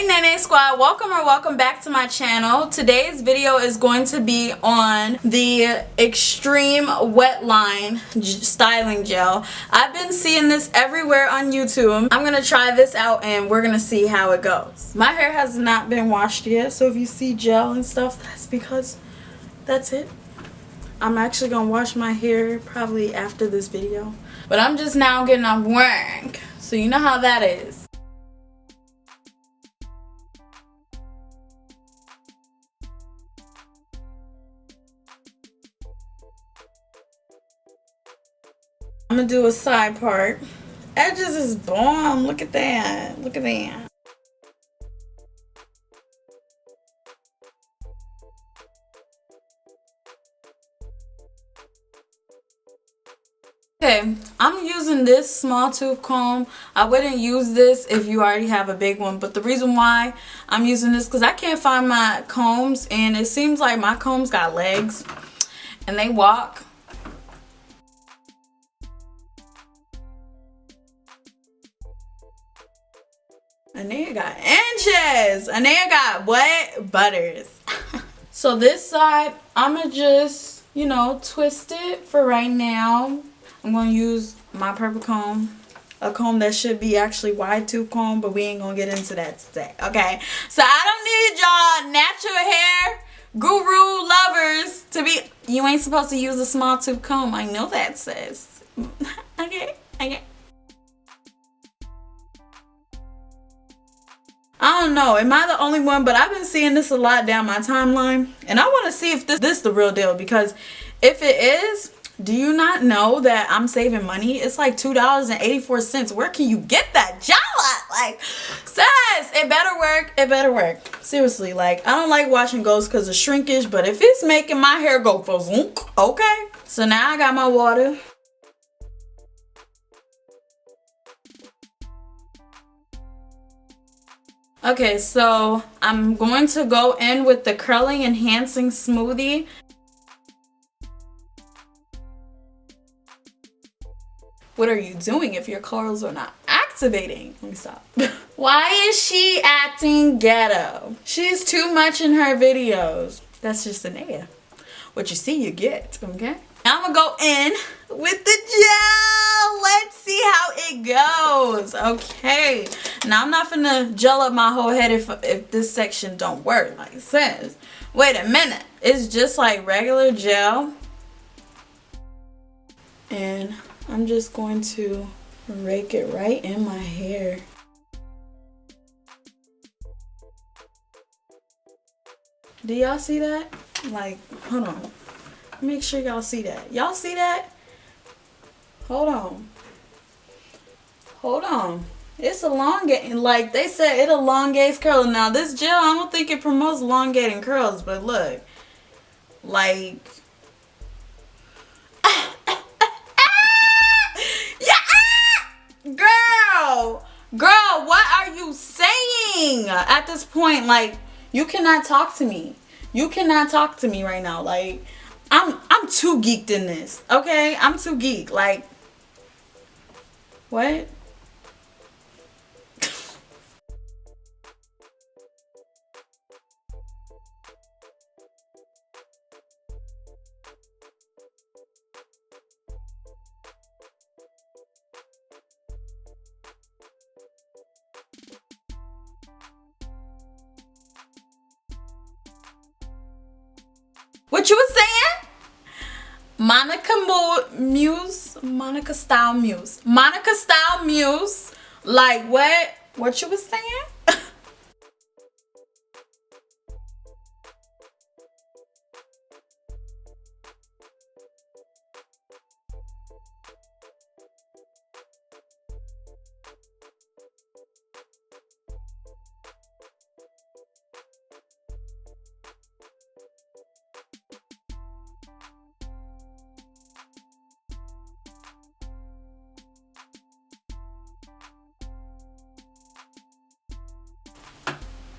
Hey Nene Squad, welcome back to my channel. Today's video is going to be on the Extreme WetLine styling gel. I've been seeing this everywhere on YouTube. I'm gonna try this out and we're gonna see how it goes. My hair has not been washed yet, so if you see gel and stuff, that's because that's it. I'm actually gonna wash my hair probably after this video, but I'm just now getting off work, so you know how that is. I'm gonna do a side part. Edges is bomb. Look at that. Look at that. Okay, I'm using this small tooth comb. I wouldn't use this if you already have a big one, but the reason why I'm using this because I can't find my combs, and it seems like my combs got legs and they walk. Anaya got inches. Anaya got what? Butters. So this side, I'm going to just, you know, twist it for right now. I'm going to use my purple comb. A comb that should be actually wide tooth comb, but we ain't going to get into that today. Okay? So I don't need y'all natural hair guru lovers to be... You ain't supposed to use a small tooth comb. I know that, sis. Okay? Okay. I don't know, am I the only one? But I've been seeing this a lot down my timeline, and I want to see if this the real deal, because if it is, do you not know that I'm saving money? It's like $2.84. Where can you get that gel at? Like, sis, it better work. It better work. Seriously, like, I don't like washing ghosts because of shrinkage, but if it's making my hair go for zoom, okay. So now I got my water. Okay, so I'm going to go in with the Curling Enhancing Smoothie. What are you doing if your curls are not activating? Let me stop. Why is she acting ghetto? She's too much in her videos. That's just an air. What you see, you get, okay? Now I'm gonna go in with the gel. Let's see how it goes. Okay. Now I'm not finna gel up my whole head if this section don't work, like it says. Wait a minute. It's just like regular gel. And I'm just going to rake it right in my hair. Do y'all see that? Like, hold on. Make sure y'all see that. Y'all see that? Hold on. Hold on. It's elongating. Like they said, it elongates curls. Now this gel, I don't think it promotes elongating curls, but look. Like. Girl, what are you saying? At this point, like, you cannot talk to me. You cannot talk to me right now. Like, I'm too geeked in this, okay? I'm too geeked. Like, what? What you was saying? Monica style muse. Like what? What you was saying?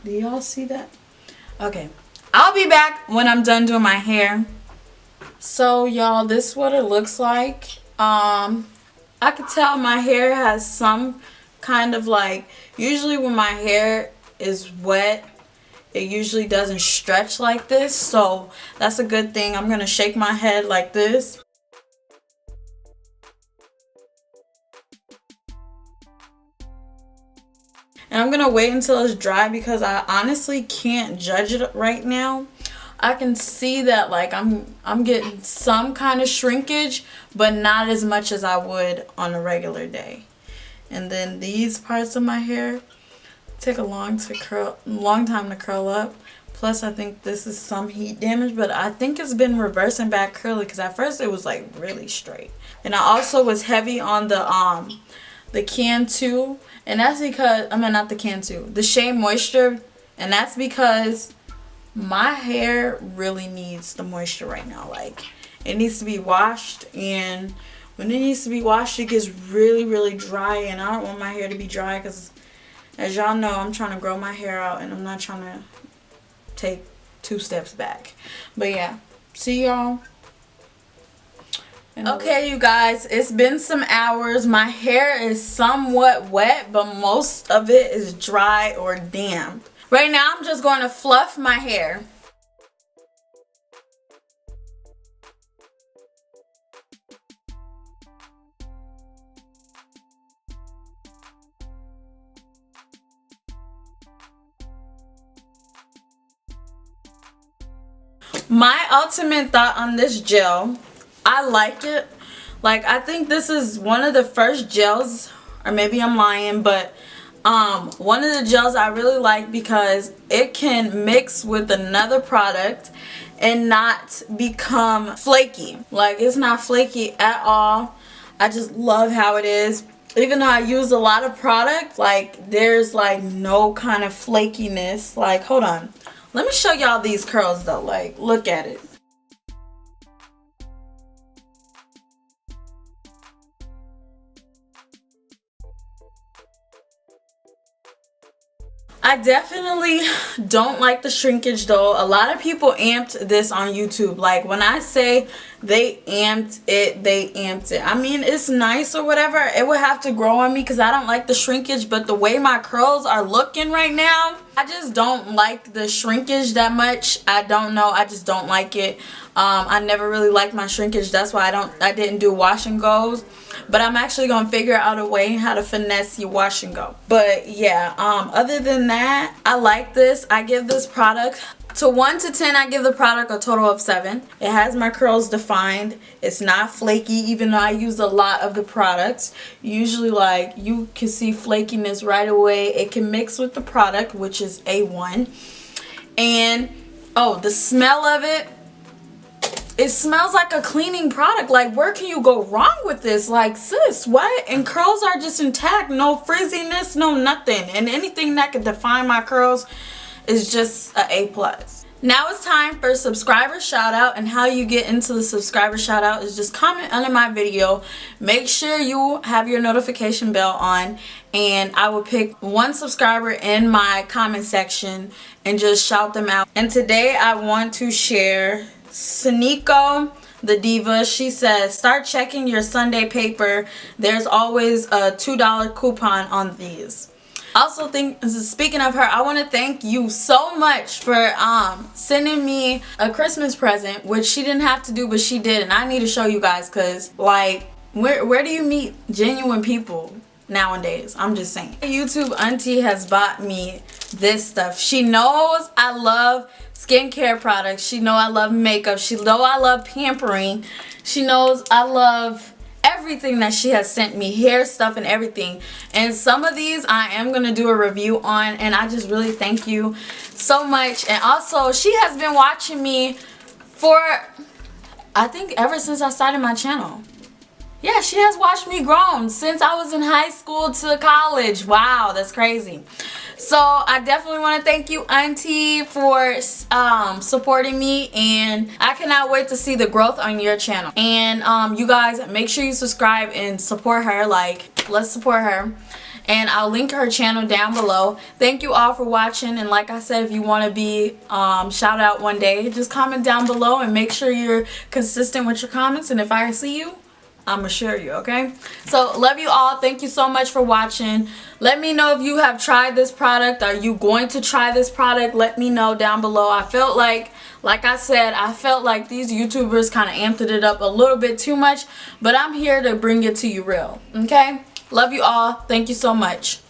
Do y'all see that? Okay, I'll be back when I'm done doing my hair. So y'all, this is what it looks like. I could tell my hair has some kind of like, usually when my hair is wet, it usually doesn't stretch like this, so that's a good thing. I'm gonna shake my head like this. And I'm gonna wait until it's dry because I honestly can't judge it right now. I can see that like I'm getting some kind of shrinkage, but not as much as I would on a regular day. And then these parts of my hair take a long time to curl up. Plus I think this is some heat damage, but I think it's been reversing back curly because at first it was like really straight. And I also was heavy on the Can 2, and that's because, I mean not the Can 2, the Shea Moisture, and that's because my hair really needs the moisture right now. Like, it needs to be washed, and when it needs to be washed it gets really dry, and I don't want my hair to be dry because as y'all know I'm trying to grow my hair out and I'm not trying to take 2 steps back. But yeah, see y'all. Okay, you guys, it's been some hours. My hair is somewhat wet, but most of it is dry or damp. Right now, I'm just going to fluff my hair. My ultimate thought on this gel, I like it. Like, I think this is one of the first gels, or maybe I'm lying, but one of the gels I really like because it can mix with another product and not become flaky. Like, it's not flaky at all. I just love how it is. Even though I use a lot of product, like, there's like no kind of flakiness. Like, hold on, let me show y'all these curls though. Like, look at it. I definitely don't like the shrinkage though. A lot of people amped this on YouTube. Like, when I say they amped it, they amped it. I mean, it's nice or whatever. It would have to grow on me because I don't like the shrinkage, but the way my curls are looking right now, I just don't like the shrinkage that much. I don't know, I just don't like it. I never really liked my shrinkage. That's why I didn't do wash and goes. But I'm actually gonna figure out a way how to finesse your wash and go. But yeah, other than that, I like this. I give this product, to 1 to 10, I give the product a total of 7. It has my curls defined. It's not flaky, even though I use a lot of the products. Usually, like, you can see flakiness right away. It can mix with the product, which is A1. And oh, the smell of it. It smells like a cleaning product. Like, where can you go wrong with this? Like, sis, what? And curls are just intact. No frizziness, no nothing. And anything that could define my curls is just a A+. Now it's time for subscriber shout out, and how you get into the subscriber shout out is just comment under my video. Make sure you have your notification bell on, and I will pick one subscriber in my comment section and just shout them out. And today I want to share Saniko the Diva. She says, start checking your Sunday paper. There's always a $2 coupon on these. Also, speaking of her, I want to thank you so much for sending me a Christmas present, which she didn't have to do, but she did. And I need to show you guys because, like, where do you meet genuine people nowadays? I'm just saying. YouTube auntie has bought me this stuff. She knows I love skincare products. She knows I love makeup. She knows I love pampering. She knows I love everything that she has sent me, hair stuff and everything. And some of these I am going to do a review on, and I just really thank you so much. And also, she has been watching me for, I think, ever since I started my channel. Yeah, she has watched me grow since I was in high school to college. Wow, that's crazy. So I definitely want to thank you, auntie, for supporting me, and I cannot wait to see the growth on your channel. And you guys, make sure you subscribe and support her. Like, let's support her. And I'll link her channel down below. Thank you all for watching, and like I said, if you want to be shout out one day, just comment down below and make sure you're consistent with your comments, and if I see you, I'm gonna share you, okay? So love you all. Thank you so much for watching. Let me know if you have tried this product. Are you going to try this product? Let me know down below. I felt like I said, I felt like these YouTubers kind of amped it up a little bit too much, but I'm here to bring it to you real, okay? Love you all. Thank you so much.